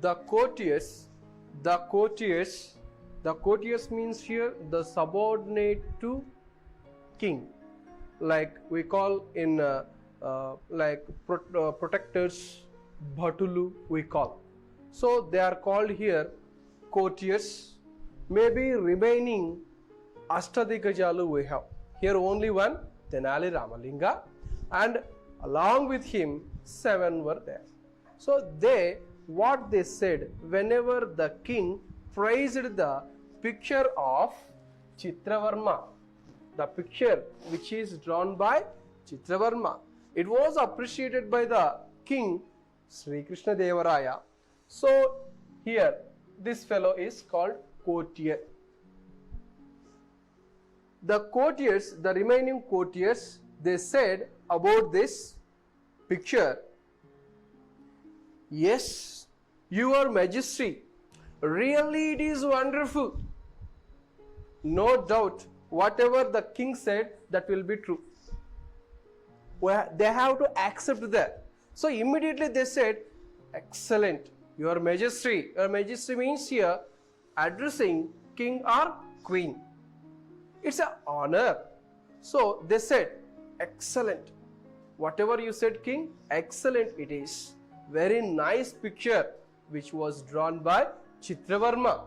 The courtiers, the courtiers means here the subordinate to king, like we call in protectors, bhatulu we call. So they are called here courtiers. Maybe remaining Ashtadikajalu we have. Here only one, Tenali Ramalinga, and along with him 7 were there. So what they said, whenever the king praised the picture of Chitravarma, the picture which is drawn by Chitravarma, it was appreciated by the king Sri Krishna Devaraya. So here this fellow is called courtier. The courtiers, the remaining courtiers, they said about this picture, yes, your majesty, really it is wonderful. No doubt, whatever the king said, that will be true. They have to accept that. So immediately they said, excellent, your majesty. Your majesty means here addressing king or queen. It's an honor. So they said, excellent. Whatever you said, king, excellent it is. Very nice picture which was drawn by Chitravarma.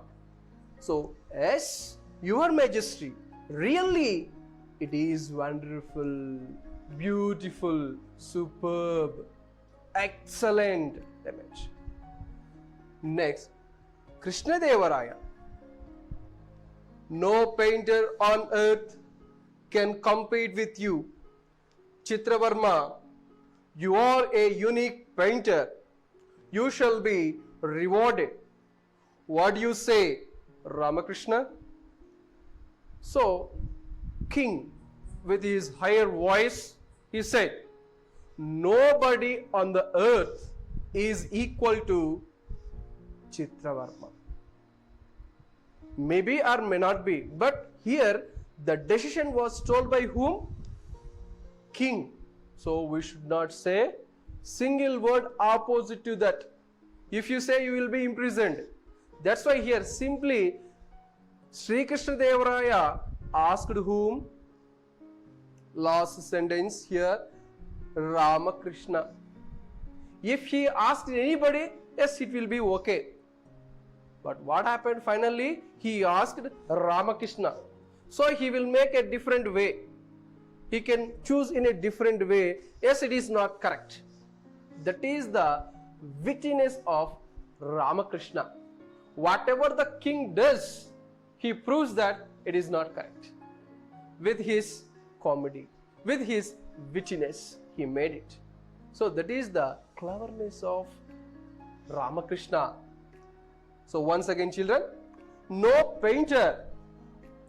So, yes, your majesty, really it is wonderful, beautiful, superb, excellent image. Next, Krishna Devaraya. No painter on earth can compete with you. Chitravarma, you are a unique painter. You shall be rewarded. What do you say, Ramakrishna? So, king, with his higher voice, he said, nobody on the earth is equal to Chitravarma. Maybe or may not be, but here the decision was told by whom? King. So we should not say single word opposite to that. If you say, you will be imprisoned. That's why here simply Sri Krishna Devaraya asked whom? Last sentence here, Ramakrishna. If he asked anybody, yes, it will be okay. But what happened finally? He asked Ramakrishna. So he will make a different way. He can choose in a different way. Yes, it is not correct. That is the wittiness of Ramakrishna. Whatever the king does, he proves that it is not correct. With his comedy, with his wittiness, he made it. So that is the cleverness of Ramakrishna. So once again, children, no painter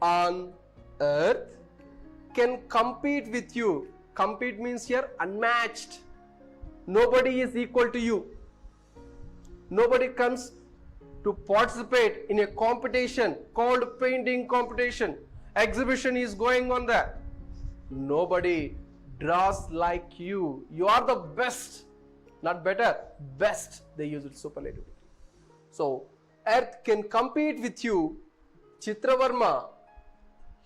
on earth can compete with you. Compete means here unmatched. Nobody is equal to you. Nobody comes to participate in a competition called painting competition. Exhibition is going on there. Nobody draws like you. You are the best. Not better, best. They use it superlatively. So, earth can compete with you. Chitravarma,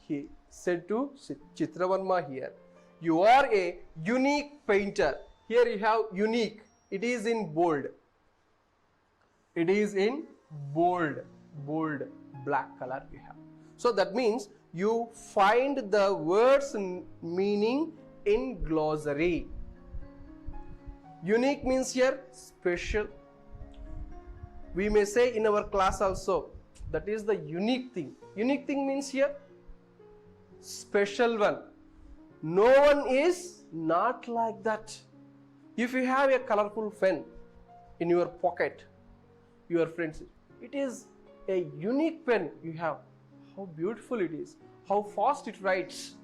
he said to Chitravarma here, you are a unique painter. Here you have unique. It is in bold. It is in bold, black color you have. So that means you find the words meaning in glossary. Unique means here special. We may say in our class also, that is the unique thing. Unique thing means here special one. No one is not like that. If you have a colorful pen in your pocket, your friends, it is a unique pen you have. How beautiful it is, how fast it writes.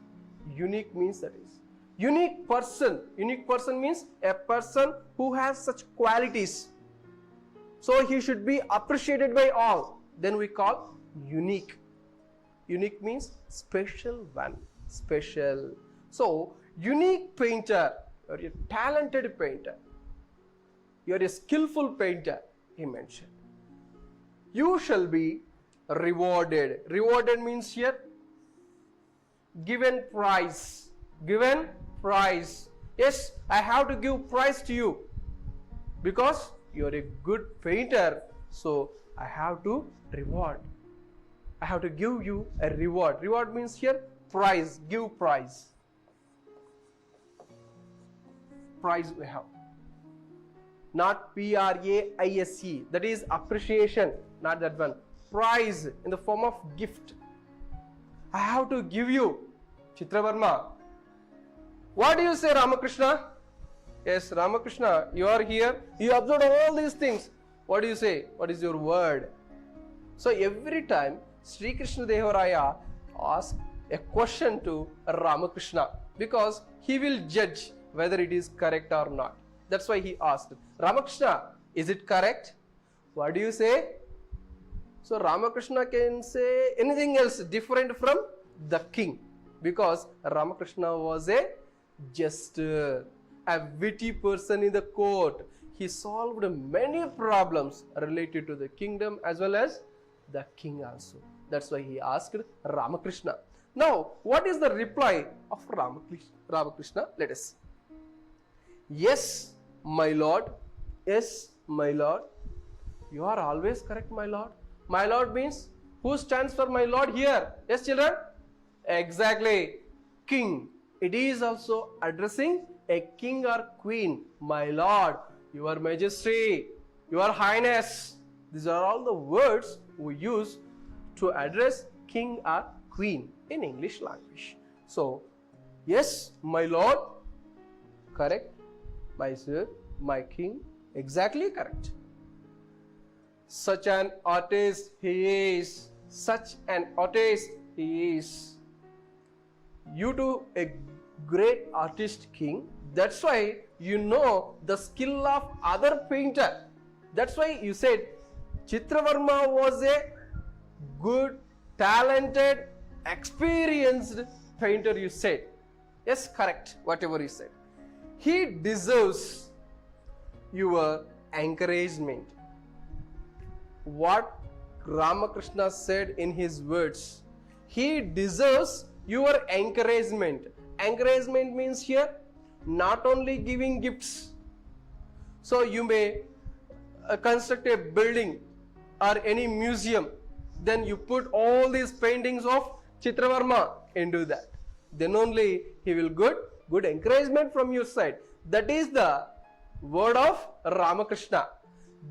Unique means that is. Unique person means a person who has such qualities. So he should be appreciated by all. Then we call unique. Unique means special one, special. So unique painter, you're a talented painter. You're a skillful painter, he mentioned. You shall be rewarded. Rewarded means here given prize. Given prize. Yes, I have to give prize to you because you are a good painter. So I have to reward. I have to give you a reward. Reward means here prize. Give prize. Prize we have. Not P-R-A-I-S-E. That is appreciation. Not that one. Prize in the form of gift. I have to give you. Chitravarma. What do you say, Ramakrishna? Yes, Ramakrishna, you are here. You observed all these things. What do you say? What is your word? So every time Sri Krishna Deva Raya asks a question to Ramakrishna because he will judge whether it is correct or not. That's why he asked, Ramakrishna, is it correct? What do you say? So Ramakrishna can say anything else different from the king because Ramakrishna was a jester, a witty person in the court. He solved many problems related to the kingdom as well as the king also. That's why he asked Ramakrishna. Now, what is the reply of Ramakrishna? Let us see. Yes, my lord. Yes, my lord. You are always correct, my lord. My lord means who stands for my lord here? Yes, children? Exactly. King. It is also addressing a king or queen. My lord, your majesty, your highness. These are all the words we use to address king or queen in English language. So, yes, my lord, correct. My sir, my king, exactly correct. Such an artist he is. Such an artist he is. You too, a great artist, king. That's why you know the skill of other painter. That's why you said Chitravarma was a good, talented, experienced painter, you said. Yes, correct, whatever you said. He deserves your encouragement. What Ramakrishna said in his words, he deserves your encouragement. Encouragement means here not only giving gifts. So you may construct a building or any museum, then you put all these paintings of Chitravarma into that. Then only he will get good encouragement from your side. That is the word of Ramakrishna.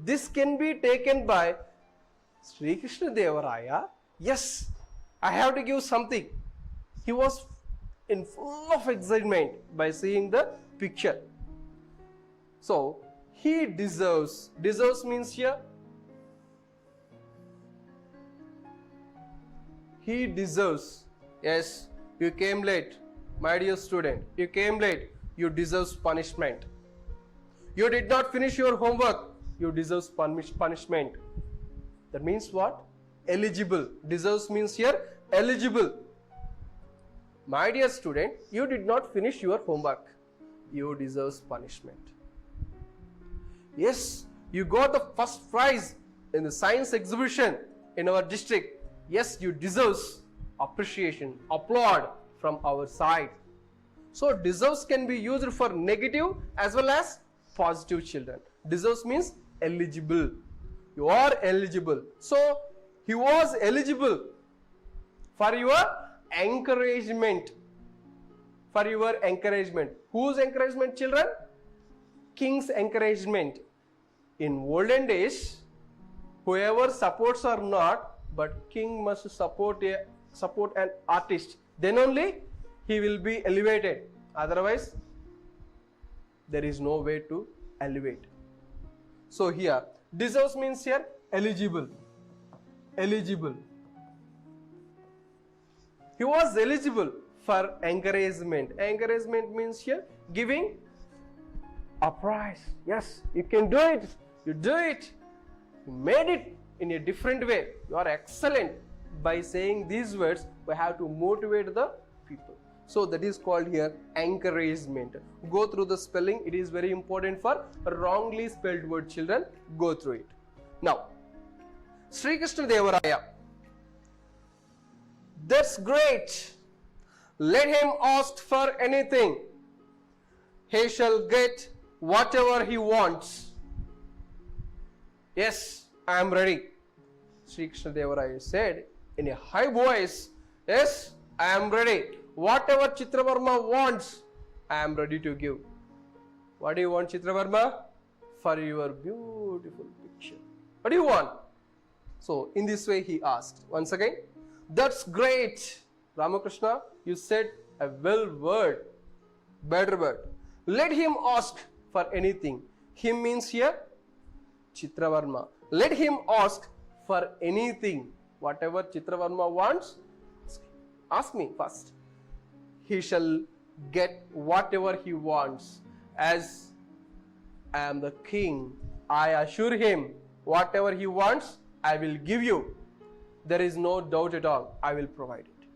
This can be taken by Sri Krishna Deva Raya. Yes, I have to give something. He was in full of excitement by seeing the picture. So, he deserves. Deserves means here, he deserves. Yes, you came late, my dear student. You came late. You deserve punishment. You did not finish your homework. You deserve punishment. That means what? Eligible. Deserves means here eligible. My dear student, you did not finish your homework. You deserve punishment. Yes, you got the first prize in the science exhibition in our district. Yes, you deserve appreciation, applaud from our side. So deserves can be used for negative as well as positive, children. Deserves means eligible. You are eligible. So he was eligible for your encouragement. For your encouragement. Whose encouragement, children? King's encouragement. In olden days, whoever supports or not, but king must support an artist. Then only he will be elevated. Otherwise, there is no way to elevate. So here, deserves means here eligible. Eligible. He was eligible for encouragement. Encouragement means here giving a prize. Yes, you can do it. You do it. You made it in a different way. You are excellent. By saying these words, we have to motivate the people. So that is called here encouragement. Go through the spelling. It is very important for wrongly spelled word, children. Go through it. Now, Sri Krishna Devaraya. That's great. Let him ask for anything. He shall get whatever he wants. Yes, I am ready. Sri Krishna Devaraya said in a high voice, yes, I am ready. Whatever Chitravarma wants, I am ready to give. What do you want, Chitravarma? For your beautiful picture. What do you want? So, in this way he asked. Once again, that's great. Ramakrishna, you said a better word. Let him ask for anything. Him means here Chitravarma. Let him ask for anything. Whatever Chitravarma wants, ask me first. He shall get whatever he wants. As I am the king, I assure him, whatever he wants, I will give you. There is no doubt at all. I will provide it.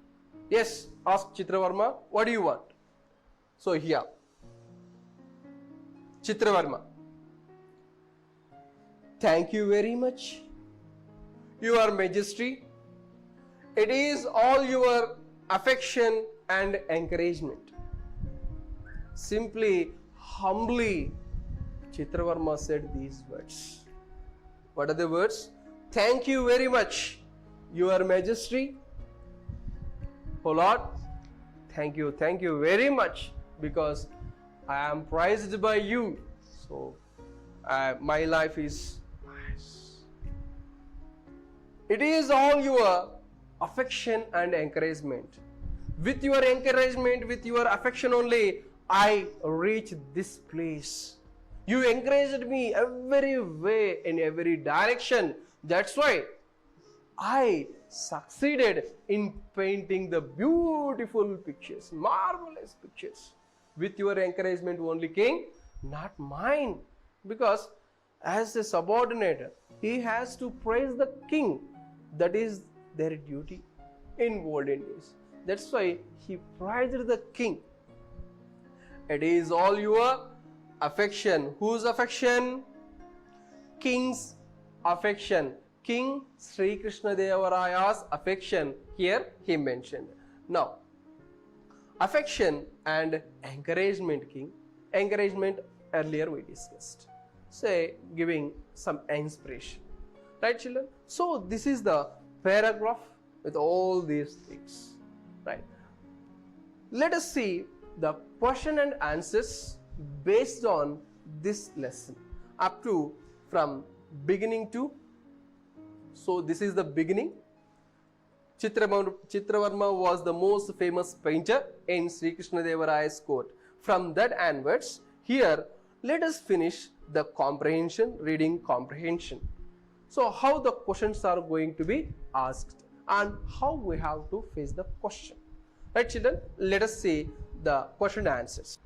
Yes, ask Chitravarma, what do you want? So here, Chitravarma, thank you very much, Your Majesty. It is all your affection and encouragement. Simply, humbly, Chitravarma said these words. What are the words? Thank you very much, Your Majesty. Oh Lord, thank you very much, because I am prized by you. So, my life is nice. It is all your affection and encouragement. With your encouragement, with your affection only, I reach this place. You encouraged me every way, in every direction. That's why I succeeded in painting the beautiful pictures, marvelous pictures. With your encouragement only, King, not mine. Because as a subordinate, he has to praise the king. That is their duty in olden days. That's why he praised the king. It is all your affection. Whose affection? King's affection. King Sri Krishna Devaraya's affection here he mentioned. Now, affection and encouragement, King. Encouragement earlier we discussed. Say, giving some inspiration. Right, children? So, this is the paragraph with all these things. Right? Let us see the question and answers based on this lesson up to from beginning to. So this is the beginning. Chitravarma was the most famous painter in Sri Krishna Devaraya's court. From that onwards, here let us finish the comprehension, reading comprehension. So how the questions are going to be asked and how we have to face the question. Right, children? Let us see the question answers.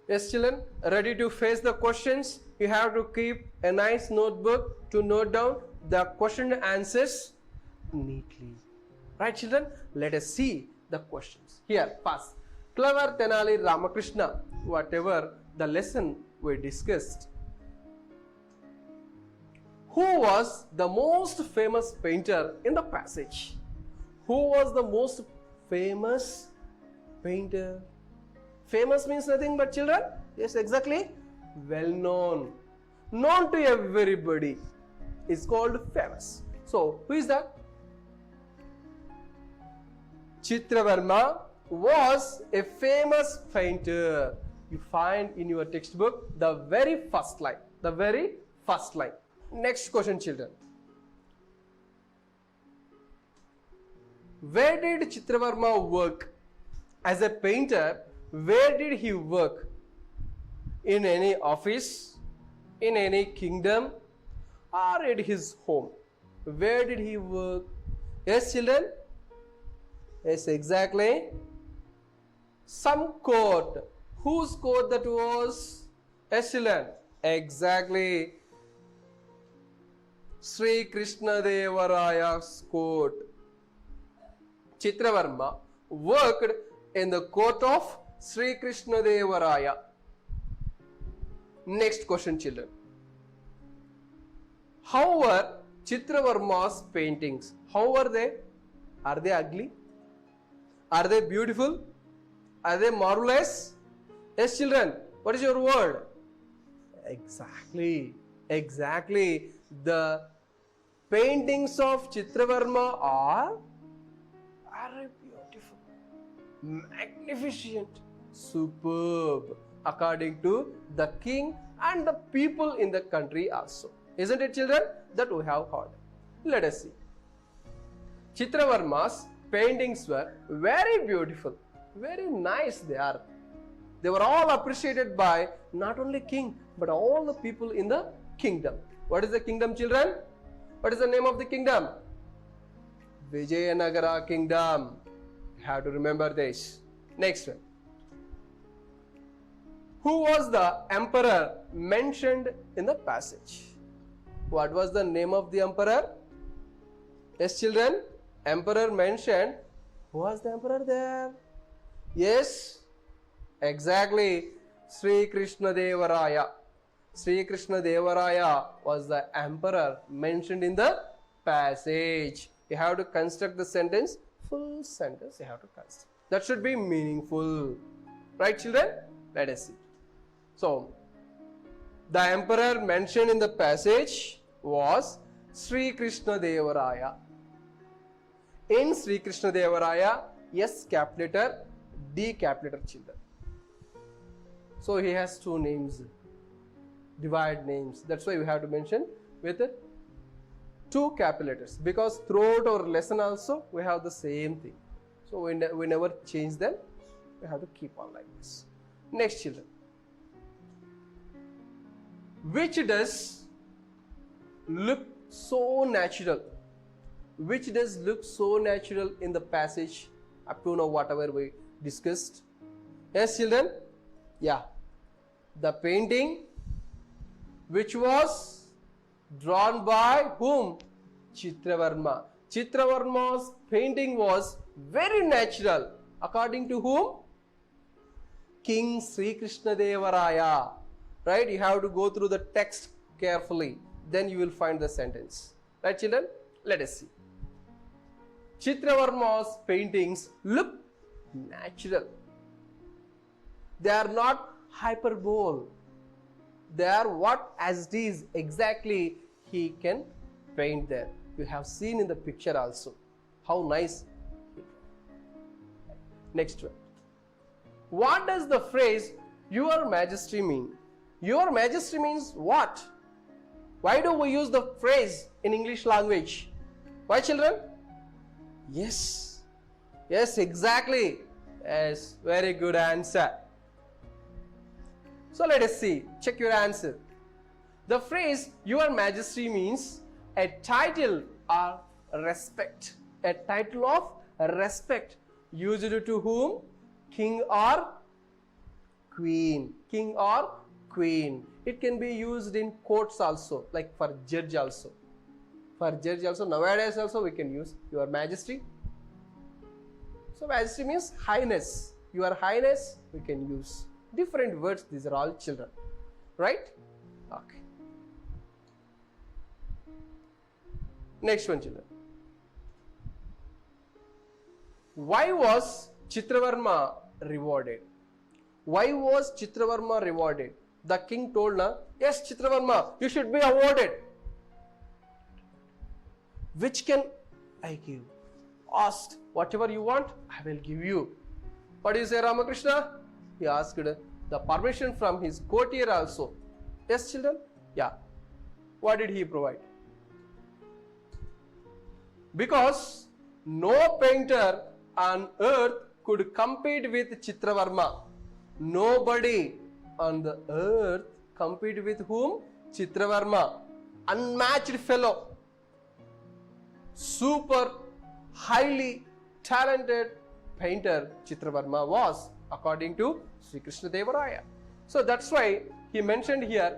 Yes, children, ready to face the questions? You have to keep a nice notebook to note down the question answers neatly. Right, children? Let us see the questions. Here, first, clever Tenali Ramakrishna, whatever the lesson we discussed. Who was the most famous painter in the passage? Who was the most famous painter? Famous means nothing but, children. Yes, exactly. Well known. Known to everybody. Is called famous. So, who is that? Chitravarma was a famous painter. You find in your textbook the very first line. The very first line. Next question, children. Where did Chitravarma work? As a painter, where did he work? In any office? In any kingdom? Or at his home? Where did he work? Yes, children? Yes, exactly. Some court. Whose court that was? Yes, children? Exactly. Sri Krishna Devaraya's court. Chitravarma worked in the court of Sri Krishna Devaraya. Next question, children. However, Chitravarma's paintings, how are they? Are they ugly? Are they beautiful? Are they marvelous? Yes, children, what is your word? Exactly. The paintings of Chitravarma are beautiful, magnificent, superb, according to the king and the people in the country also. Isn't it, children? That we have heard. Let us see. Chitravarma's paintings were very beautiful, very nice they are. They were all appreciated by not only king but all the people in the kingdom. What is the kingdom, children? What is the name of the kingdom? Vijayanagara kingdom. You have to remember this. Next one. Who was the emperor mentioned in the passage? What was the name of the emperor? Yes, children. Emperor mentioned. Who was the emperor there? Yes, exactly. Sri Krishna Devaraya. Sri Krishna Devaraya was the emperor mentioned in the passage. You have to construct the sentence, full sentence you have to construct. That should be meaningful. Right, children? Let us see. So, the emperor mentioned in the passage was Sri Krishna Devaraya. In Sri Krishna Devaraya, S cap letter, D cap letter, children. So he has two names, divide names. That's why we have to mention with two capital letters, because throughout our lesson also we have the same thing. So we never change them. We have to keep on like this. Next, children. Which does look so natural? Which does look so natural in the passage up to now, whatever we discussed? Yes, children? Yeah. The painting which was drawn by whom? Chitravarma. Chitravarma's painting was very natural. According to whom? King Sri Krishna Devaraya. Right? You have to go through the text carefully. Then you will find the sentence. Right, children? Let us see. Chitravarma's paintings look natural. They are not hyperbole. They are what as it is exactly he can paint there. You have seen in the picture also how nice. Next one. What does the phrase Your Majesty mean? Your Majesty means what? Why do we use the phrase in English language? Why, children? Yes. Yes, exactly. Yes, very good answer. So let us see. Check your answer. The phrase Your Majesty means a title of respect. A title of respect used to whom? King or queen. King or queen. It can be used in courts also, like for judge also. For judge also, nowadays also we can use Your Majesty. So Majesty means highness. Your Highness we can use. Different words, these are all, children. Right? Okay. Next one, children. Why was Chitravarma rewarded? Why was Chitravarma rewarded? The king told, yes, Chitravarma, you should be awarded. Which can I give? Asked, whatever you want, I will give you. What do you say, Ramakrishna? He asked the permission from his courtier also. Yes, children? Yeah. What did he provide? Because no painter on earth could compete with Chitravarma. Nobody on the earth compete with whom? Chitravarma. Unmatched fellow. Super highly talented painter Chitravarma was, according to Sri Krishna Devaraya. So that's why he mentioned here,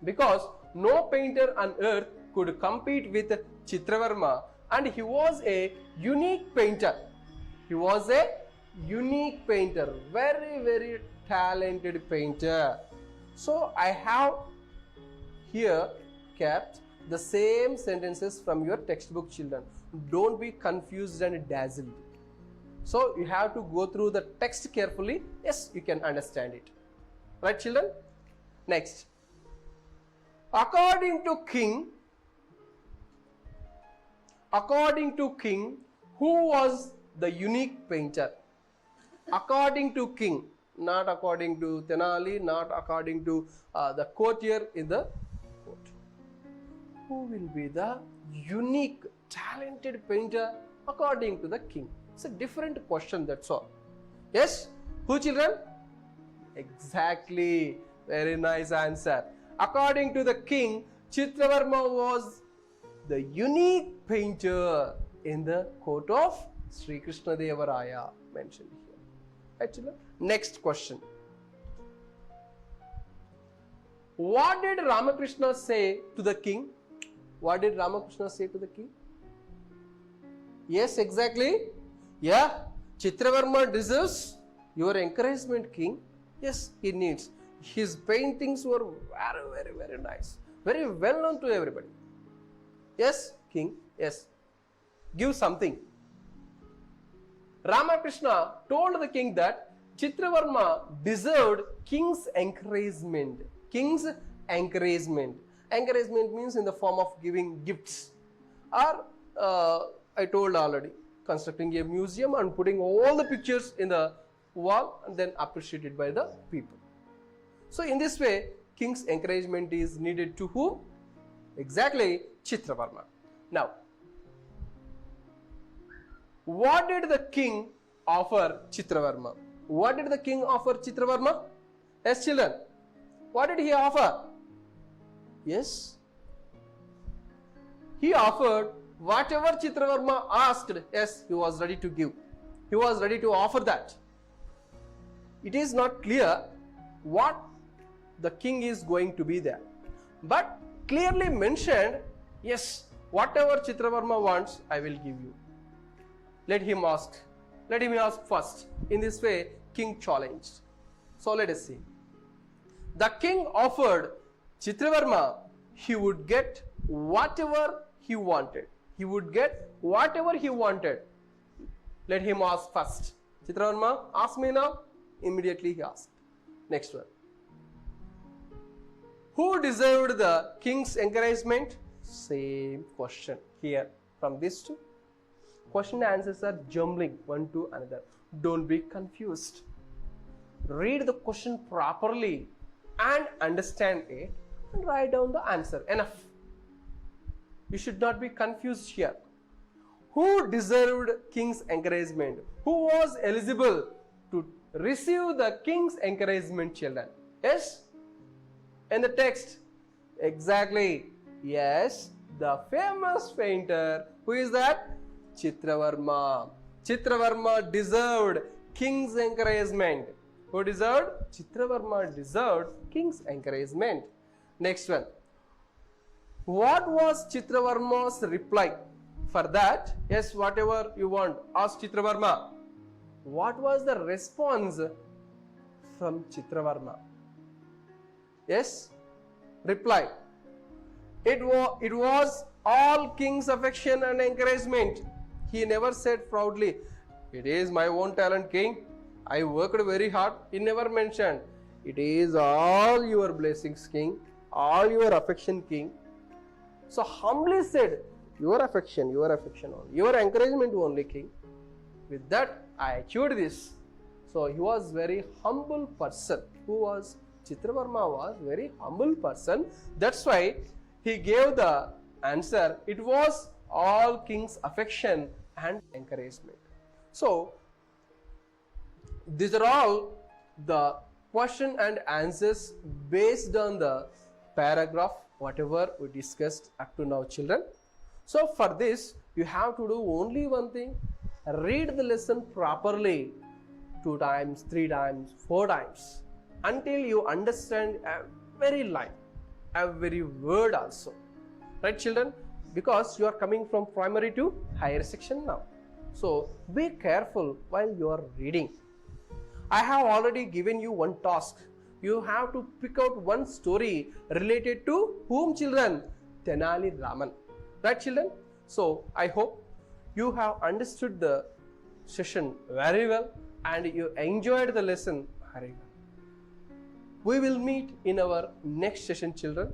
because no painter on earth could compete with Chitravarma, and he was a unique painter. He was a unique painter, very, very talented painter. So I have here kept the same sentences from your textbook, children. Don't be confused and dazzled. So you have to go through the text carefully. Yes, you can understand it. Right, children? Next. According to king, who was the unique painter? According to king, not according to Tenali, not according to the courtier in the court. Who will be the unique, talented painter according to the king? It's a different question, that's all. Yes? Who, children? Exactly. Very nice answer. According to the king, Chitravarma was the unique painter in the court of Sri Krishna Deva Raya, mentioned here. Right, children? Next question. What did Ramakrishna say to the king? What did Ramakrishna say to the king? Yes, exactly. Yeah, Chitravarma deserves your encouragement, king. Yes, he needs. His paintings were very nice. Very well known to everybody. Yes, king. Yes. Give something. Ramakrishna told the king that Chitravarma deserved king's encouragement. King's encouragement. Encouragement means in the form of giving gifts. Or, I told already, constructing a museum and putting all the pictures in the wall and then appreciated by the people. So in this way, king's encouragement is needed to whom? Exactly, Chitravarma. Now, what did the king offer Chitravarma? What did the king offer Chitravarma? Yes, children. What did he offer? Yes. He offered whatever Chitravarma asked. Yes, he was ready to give. He was ready to offer that. It is not clear what the king is going to be there. But clearly mentioned, yes, whatever Chitravarma wants, I will give you. Let him ask. Let him ask first. In this way, king challenged. So let us see. The king offered Chitravarma, he would get whatever he wanted. He would get whatever he wanted. Let him ask first. Chitravarma, ask me now. Immediately he asked. Next one. Who deserved the king's encouragement? Same question here. From these two, question and answers are jumbling one to another. Don't be confused. Read the question properly and understand it and write down the answer. Enough. You should not be confused here. Who deserved king's encouragement? Who was eligible to receive the king's encouragement, children? Yes? In the text. Exactly. Yes. The famous painter. Who is that? Chitravarma. Chitravarma deserved king's encouragement. Who deserved? Chitravarma deserved king's encouragement. Next one. What was Chitravarma's reply? For that, yes, whatever you want, ask Chitravarma. What was the response from Chitravarma? Yes, reply. It was all king's affection and encouragement. He never said proudly, it is my own talent, king. I worked very hard. He never mentioned, it is all your blessings, king. All your affection, king. So humbly said, your affection only. Your encouragement only, king. With that, I achieved this. So he was very humble person. Who was? Chitravarma was very humble person. That's why he gave the answer. It was all king's affection and encouragement. So these are all the question and answers based on the paragraph whatever we discussed up to now, children. So for this you have to do only one thing. Read the lesson properly 2 times, 3 times, 4 times until you understand every line, every word also. Right, children? Because you are coming from primary to higher section now. So be careful while you are reading. I have already given you one task. You have to pick out one story related to whom, children? Tenali Raman. Right, children? So I hope you have understood the session very well and you enjoyed the lesson very well. We will meet in our next session, children.